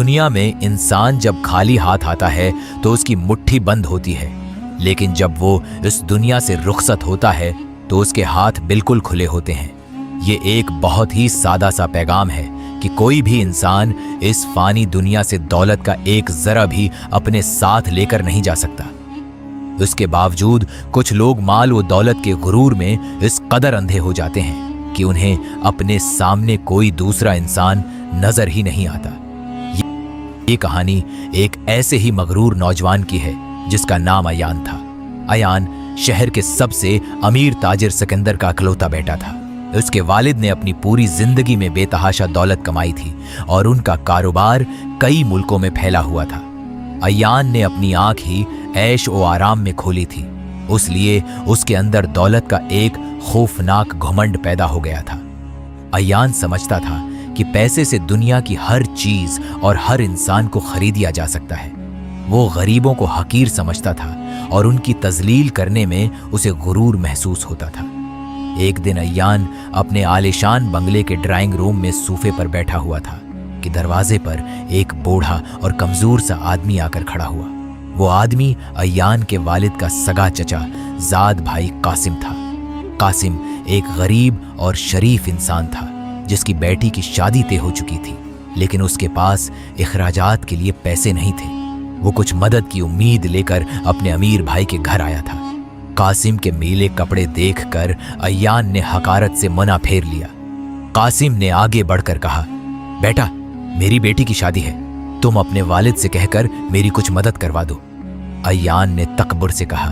दुनिया में इंसान जब खाली हाथ आता है तो उसकी मुट्ठी बंद होती है, लेकिन जब वो इस दुनिया से रुखसत होता है तो उसके हाथ बिल्कुल खुले होते हैं। ये एक बहुत ही सादा सा पैगाम है कि कोई भी इंसान इस फानी दुनिया से दौलत का एक जरा भी अपने साथ लेकर नहीं जा सकता। इसके बावजूद कुछ लोग माल व दौलत के गुरूर में इस कदर अंधे हो जाते हैं कि उन्हें अपने सामने कोई दूसरा इंसान नजर ही नहीं आता। ये कहानी एक ऐसे ही मगरूर नौजवान की है जिसका नाम अयान था। अयान शहर के सबसे अमीर ताजिर सिकंदर का इकलौता बेटा था। उसके वालिद ने अपनी पूरी जिंदगी में बेतहाशा दौलत कमाई थी और उनका कारोबार कई मुल्कों में फैला हुआ था। अयान ने अपनी आंख ही ऐश और आराम में खोली थी, इसलिए उसके अंदर दौलत का एक खौफनाक घमंड पैदा हो गया था। अयान समझता था कि पैसे से दुनिया की हर चीज और हर इंसान को खरीदिया जा सकता है। वो गरीबों को हकीर समझता था और उनकी तजलील करने में उसे गुरूर महसूस होता था। एक दिन अयान अपने आलीशान बंगले के ड्राइंग रूम में सोफे पर बैठा हुआ था कि दरवाजे पर एक बूढ़ा और कमजोर सा आदमी आकर खड़ा हुआ। वो आदमी अयान के वालिद का सगा चचा जाद भाई कासिम था। कासिम एक गरीब और शरीफ इंसान था जिसकी बेटी की शादी तय हो चुकी थी, लेकिन उसके पास इखराजात के लिए पैसे नहीं थे। वो कुछ मदद की उम्मीद लेकर अपने अमीर भाई के घर आया था। कासिम के मीले कपड़े देखकर अयान ने हकारत से मना फेर लिया। कासिम ने आगे बढ़कर कहा, बेटा, मेरी बेटी की शादी है, तुम अपने वालिद से कहकर मेरी कुछ मदद करवा दो। अयान ने तकबर से कहा,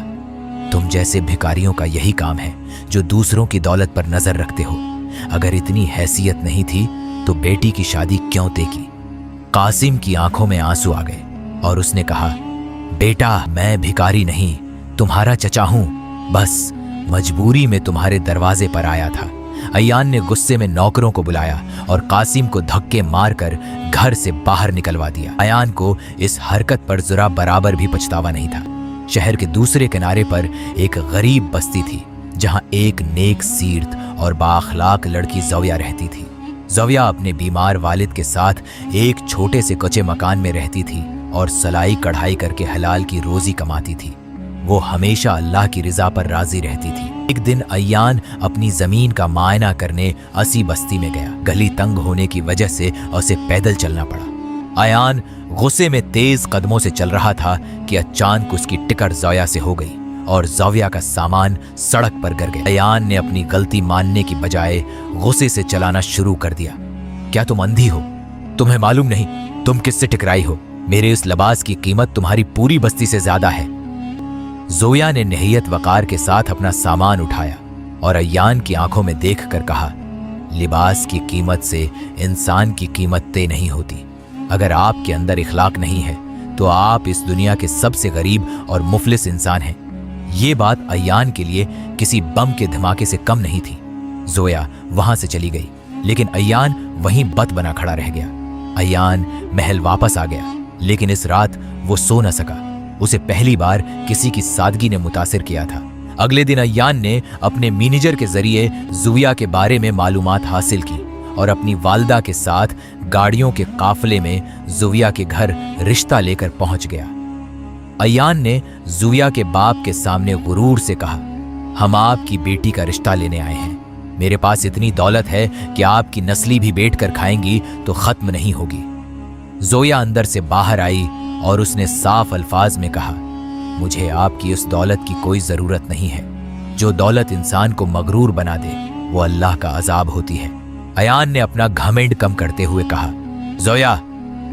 तुम जैसे भिखारियों का यही काम है जो दूसरों की दौलत पर नजर रखते हो। अगर इतनी हैसियत नहीं थी तो बेटी की शादी क्यों तय की? कासिम की आंखों में आंसू आ गए और उसने कहा, बेटा, मैं भिखारी नहीं, तुम्हारा चचा हूं, बस मजबूरी में तुम्हारे दरवाजे पर आया था। अयान ने गुस्से में नौकरों को बुलाया और कासिम को धक्के मारकर घर से बाहर निकलवा दिया। अयान को इस हरकत पर जरा बराबर भी पछतावा नहीं था। शहर के दूसरे किनारे पर एक गरीब बस्ती थी जहां एक नेक सीरत और बाअखलाक लड़की ज़ौया रहती थी। ज़ौया अपने बीमार वालिद के साथ एक छोटे से कच्चे मकान में रहती थी और सलाई कढ़ाई करके हलाल की रोजी कमाती थी। वो हमेशा अल्लाह की रिजा पर राजी रहती थी। एक दिन अयान अपनी जमीन का मायना करने असी बस्ती में गया। गली तंग होने की वजह से उसे पैदल चलना पड़ा। अयान गुस्से में तेज कदमों से चल रहा था कि अचानक उसकी टिकट ज़ौया से हो गई और ज़ौया का सामान सड़क पर गिर गया। अयान ने अपनी गलती मानने की बजाय गुस्से से चलाना शुरू कर दिया। क्या तुम अंधी हो? तुम्हें मालूम नहीं तुम किससे टकराई हो? मेरे इस लिबास की कीमत तुम्हारी पूरी बस्ती से ज्यादा है। ज़ौया ने नहियत वकार के साथ अपना सामान उठाया और अयान की आंखों में देखकर कहा, लिबास की कीमत से इंसान की कीमत तय नहीं होती। अगर आपके अंदर इखलाक नहीं है तो आप इस दुनिया के सबसे गरीब और मुफलिस इंसान हैं। ये बात अयान के लिए किसी बम के धमाके से कम नहीं थी। ज़ौया वहां से चली गई, लेकिन अयान वहीं बत बना खड़ा रह गया। अयान महल वापस आ गया, लेकिन इस रात वो सो न सका। उसे पहली बार किसी की सादगी ने मुतासिर किया था। अगले दिन अयान ने अपने मैनेजर के जरिए ज़ौया के बारे में मालूमात हासिल की और अपनी वालदा के साथ गाड़ियों के काफले में ज़ौया के घर रिश्ता लेकर पहुंच गया। अयान ने ज़ौया के बाप के सामने गुरूर से कहा, हम आपकी बेटी का रिश्ता लेने आए हैं। मेरे पास इतनी दौलत है कि आपकी नस्ली भी बैठ कर खाएंगी तो खत्म नहीं होगी। ज़ौया अंदर से बाहर आई और उसने साफ अल्फाज में कहा, मुझे आपकी उस दौलत की कोई जरूरत नहीं है। जो दौलत इंसान को मगरूर बना दे वो अल्लाह का अजाब होती है। अयान ने अपना घमंड कम करते हुए कहा, ज़ौया,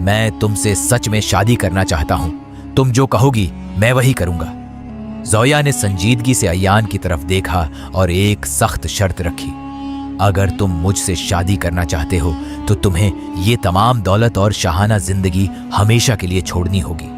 मैं तुमसे सच में शादी करना चाहता हूं। तुम जो कहोगी मैं वही करूंगा। ज़ौया ने संजीदगी से अयान की तरफ देखा और एक सख्त शर्त रखी, अगर तुम मुझसे शादी करना चाहते हो तो तुम्हें ये तमाम दौलत और शाहाना जिंदगी हमेशा के लिए छोड़नी होगी।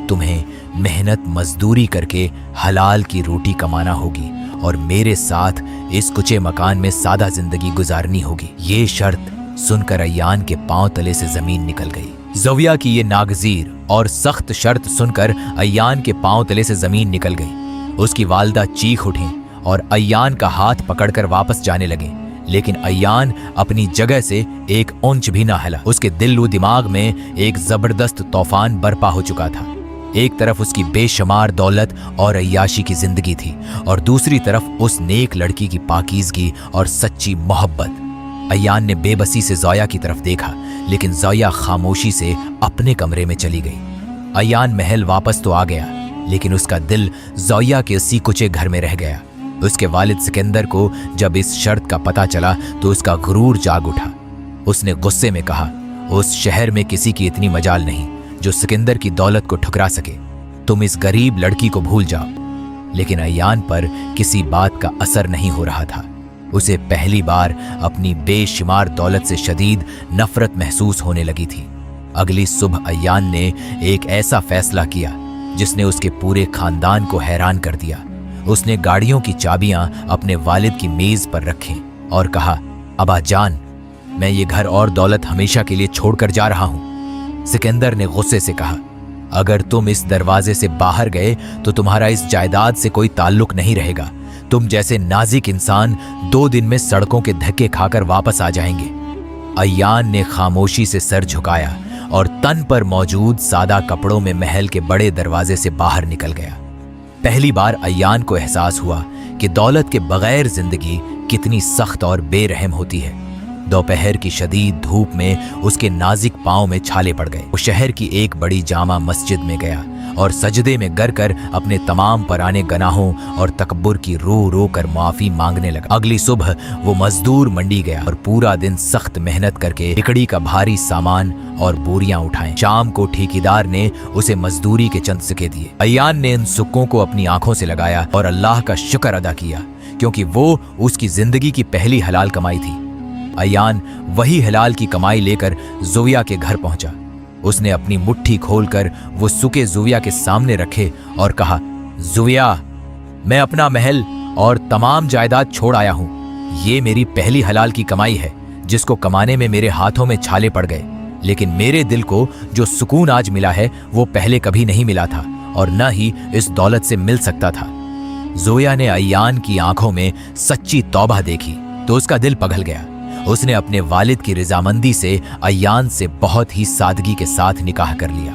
तुम्हें मेहनत मजदूरी करके हलाल की रोटी कमाना होगी और मेरे साथ इस कुचे मकान में सादा जिंदगी गुजारनी होगी। ये शर्त सुनकर अयान के पांव तले से जमीन निकल गई। ज़ौया की ये नागजीर और सख्त शर्त सुनकर अयान के पांव तले से जमीन निकल गई। उसकी वालदा चीख उठी और अयान का हाथ पकड़कर वापस जाने लगे, लेकिन अय्यान अपनी जगह से एक औंच भी ना हिला। उसके दिल व दिमाग में एक जबरदस्त तूफान बरपा हो चुका था। एक तरफ उसकी बेशुमार दौलत और अय्याशी की जिंदगी थी और दूसरी तरफ उस नेक लड़की की पाकीज़गी और सच्ची मोहब्बत। अय्यान ने बेबसी से ज़ोया की तरफ देखा, लेकिन ज़ोया खामोशी से अपने कमरे में चली गई। अय्यान महल वापस तो आ गया, लेकिन उसका दिल ज़ोया के उसी कुचे घर में रह गया। उसके वालिद सिकंदर को जब इस शर्त का पता चला तो उसका गुरूर जाग उठा। उसने गुस्से में कहा, उस शहर में किसी की इतनी मजाल नहीं जो सिकंदर की दौलत को ठुकरा सके। तुम इस गरीब लड़की को भूल जाओ। लेकिन अय्यान पर किसी बात का असर नहीं हो रहा था। उसे पहली बार अपनी बेशुमार दौलत से शदीद नफरत महसूस होने लगी थी। अगली सुबह अय्यान ने एक ऐसा फैसला किया जिसने उसके पूरे खानदान को हैरान कर दिया। उसने गाड़ियों की चाबियां अपने वालिद की मेज पर रखी और कहा, अबा जान, मैं ये घर और दौलत हमेशा के लिए छोड़कर जा रहा हूं। सिकंदर ने गुस्से से कहा, अगर तुम इस दरवाजे से बाहर गए तो तुम्हारा इस जायदाद से कोई ताल्लुक नहीं रहेगा। तुम जैसे नाजिक इंसान 2 दिन में सड़कों के धक्के खाकर वापस आ जाएंगे। अय्यान ने खामोशी से सर झुकाया और तन पर मौजूद सादा कपड़ों में महल के बड़े दरवाजे से बाहर निकल गया। पहली बार अय्यान को एहसास हुआ कि दौलत के बगैर जिंदगी कितनी सख्त और बेरहम होती है। दोपहर की शदीद धूप में उसके नाजिक पांव में छाले पड़ गए। वो शहर की एक बड़ी जामा मस्जिद में गया और सजदे में गिर कर अपने तमाम पुराने गुनाहों और तकब्बुर की रो रो कर माफी मांगने लगा। अगली सुबह वो मजदूर मंडी गया और पूरा दिन सख्त मेहनत करके लकड़ी का भारी सामान और बोरियां उठाएं। शाम को ठेकेदार ने उसे मजदूरी के चंद सिक्के दिए। अय्यान ने इन सिक्कों को अपनी आंखों से लगाया और अल्लाह का शुक्र अदा किया, क्योंकि वो उसकी जिंदगी की पहली हलाल कमाई थी। अय्यान वही हलाल की कमाई लेकर ज़ोया के घर पहुंचा। उसने अपनी मुट्ठी खोलकर वो सुके ज़ोया के सामने रखे और कहा, ज़ोया, मैं अपना महल और तमाम जायदाद छोड़ आया हूं। ये मेरी पहली हलाल की कमाई है, जिसको कमाने में मेरे हाथों में छाले पड़ गए। लेकिन मेरे दिल को जो सुकून आज मिला है वो पहले कभी नहीं मिला था और न ही इस दौलत से मिल सकता था। ज़ोया ने अय्यान की आंखों में सच्ची तौबा देखी तो उसका दिल पिघल गया। उसने अपने वालिद की रजामंदी से अय्यान से बहुत ही सादगी के साथ निकाह कर लिया।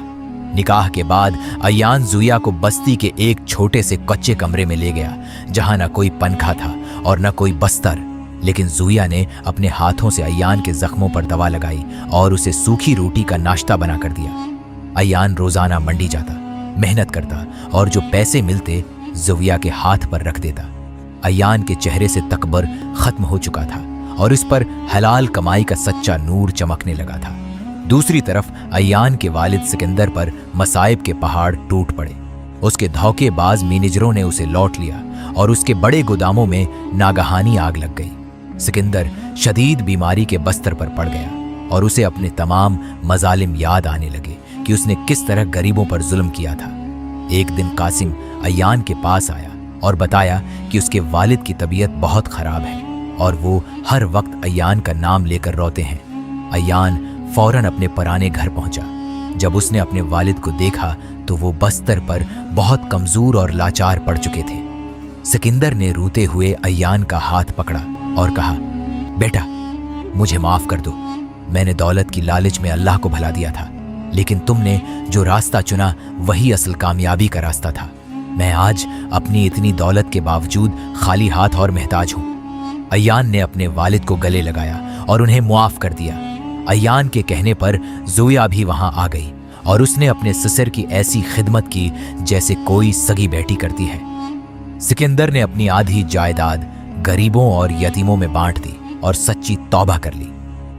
निकाह के बाद अय्यान ज़ोया को बस्ती के एक छोटे से कच्चे कमरे में ले गया, जहां न कोई पंखा था और न कोई बस्तर। लेकिन ज़ोया ने अपने हाथों से अय्यान के जख्मों पर दवा लगाई और उसे सूखी रोटी का नाश्ता बना कर दिया। अय्यान रोजाना मंडी जाता, मेहनत करता और जो पैसे मिलते ज़ोया के हाथ पर रख देता। अय्यान के चेहरे से तकबर खत्म हो चुका था और इस पर हलाल कमाई का सच्चा नूर चमकने लगा था। दूसरी तरफ अय्यान के वालिद सिकंदर पर मसाइब के पहाड़ टूट पड़े। उसके धोखेबाज मैनेजरों ने उसे लौट लिया और उसके बड़े गोदामों में नागहानी आग लग गई। सिकंदर शदीद बीमारी के बस्तर पर पड़ गया और उसे अपने तमाम मजालिम याद आने लगे कि उसने किस तरह गरीबों पर जुल्म किया था। एक दिन कासिम अय्यान के पास आया और बताया कि उसके वालिद की तबीयत बहुत खराब है और वो हर वक्त अय्यान का नाम लेकर रोते हैं। अय्यान फौरन अपने पुराने घर पहुंचा। जब उसने अपने वालिद को देखा तो वो बस्तर पर बहुत कमजोर और लाचार पड़ चुके थे। सिकंदर ने रोते हुए अय्यान का हाथ पकड़ा और कहा, बेटा, मुझे माफ कर दो। मैंने दौलत की लालच में अल्लाह को भुला दिया था, लेकिन तुमने जो रास्ता चुना वही असल कामयाबी का रास्ता था। मैं आज अपनी इतनी दौलत के बावजूद खाली हाथ और महताज हूं। अय्यान ने अपने वालिद को गले लगाया और उन्हें मुआफ कर दिया। अय्यान के कहने पर ज़ोया भी वहां आ गई और उसने अपने ससुर की ऐसी खिदमत की जैसे कोई सगी बेटी करती है। सिकंदर ने अपनी आधी जायदाद गरीबों और यतीमों में बांट दी और सच्ची तौबा कर ली।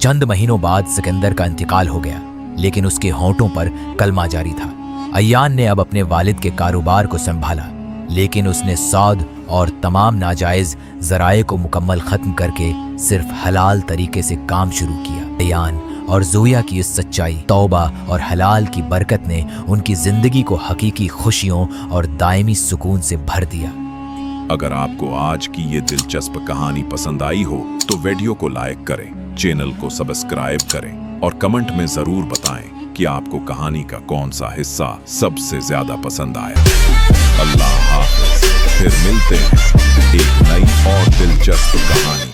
चंद महीनों बाद सिकंदर का इंतकाल हो गया, लेकिन उसके होंठों पर कलमा जारी था। अय्यान ने अब अपने वालिद के कारोबार को संभाला, लेकिन उसने सौद और तमाम नाजायज जराए को मुकम्मल खत्म करके सिर्फ हलाल तरीके से काम शुरू किया। अय्यान और ज़ोया की इस सच्चाई, तौबा और हलाल की बरकत ने उनकी जिंदगी को हकीकी खुशियों और दायमी सुकून से भर दिया। अगर आपको आज की ये दिलचस्प कहानी पसंद आई हो तो वीडियो को लाइक करें, चैनल को सब्सक्राइब करें और कमेंट में जरूर बताएं कि आपको कहानी का कौन सा हिस्सा सबसे ज्यादा पसंद आया। अल्लाह हाफ़िज़। फिर मिलते हैं एक नई और दिलचस्प कहानी